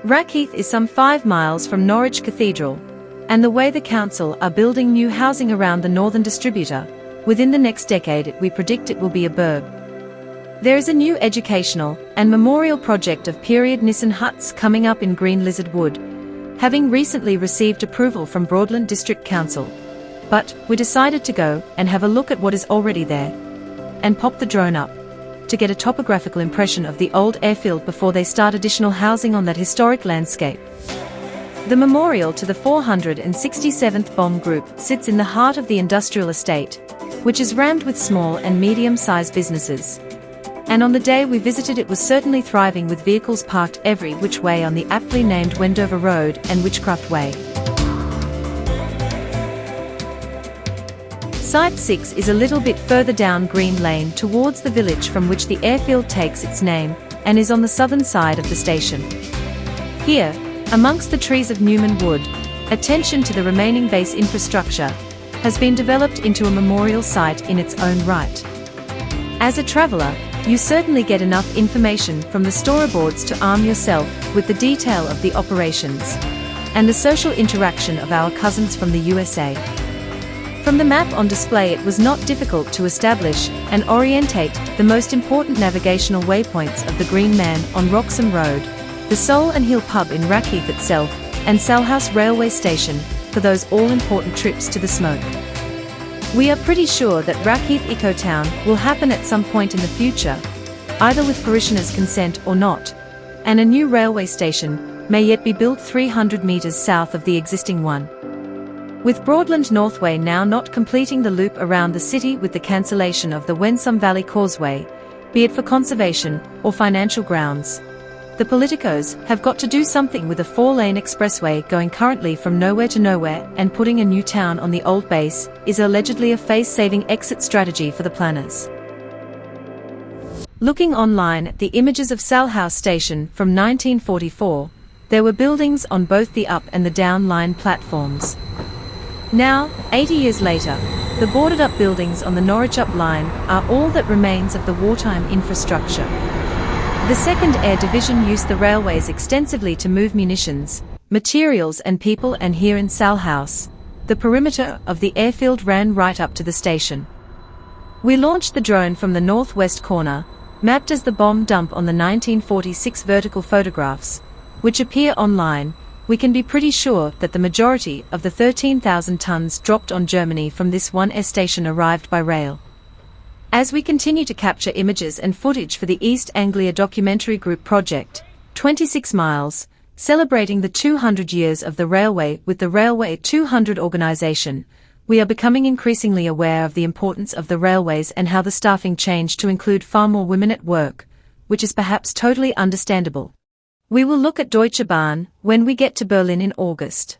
Rackheath is some 5 miles from Norwich Cathedral, and the way the council are building new housing around the northern distributor, within the next decade we predict it will be a burg. There is a new educational and memorial project of period Nissen huts coming up in Green Lizard Wood, having recently received approval from Broadland District Council. But we decided to go and have a look at what is already there, and pop the drone up, to get a topographical impression of the old airfield before they start additional housing on that historic landscape. The memorial to the 467th Bomb Group sits in the heart of the industrial estate, which is rammed with small and medium-sized businesses. And on the day we visited it was certainly thriving with vehicles parked every which way on the aptly named Wendover Road and Witchcraft Way. Site 6 is a little bit further down Green Lane towards the village from which the airfield takes its name, and is on the southern side of the station. Here, amongst the trees of Newman Wood, attention to the remaining base infrastructure has been developed into a memorial site in its own right. As a traveller, you certainly get enough information from the storyboards to arm yourself with the detail of the operations and the social interaction of our cousins from the USA. From the map on display it was not difficult to establish and orientate the most important navigational waypoints of the Green Man on Wroxham Road, the Soul and Hill pub in Rackheath itself, and Salhouse Railway Station, for those all-important trips to the smoke. We are pretty sure that Rackheath Eco Town will happen at some point in the future, either with parishioners' consent or not, and a new railway station may yet be built 300 metres south of the existing one. With Broadland Northway now not completing the loop around the city with the cancellation of the Wensum Valley Causeway, be it for conservation or financial grounds, the politicos have got to do something with a 4-lane expressway going currently from nowhere to nowhere, and putting a new town on the old base is allegedly a face-saving exit strategy for the planners. Looking online at the images of Salhouse Station from 1944, there were buildings on both the up and the down line platforms. Now, 80 years later, the boarded-up buildings on the Norwich Up line are all that remains of the wartime infrastructure. The 2nd Air Division used the railways extensively to move munitions, materials and people, and here in Salhouse, the perimeter of the airfield ran right up to the station. We launched the drone from the northwest corner, mapped as the bomb dump on the 1946 vertical photographs, which appear online. We can be pretty sure that the majority of the 13,000 tons dropped on Germany from this one air station arrived by rail. As we continue to capture images and footage for the East Anglia documentary group project, 26 miles, celebrating the 200 years of the railway with the Railway 200 organisation, we are becoming increasingly aware of the importance of the railways and how the staffing changed to include far more women at work, which is perhaps totally understandable. We will look at Deutsche Bahn when we get to Berlin in August.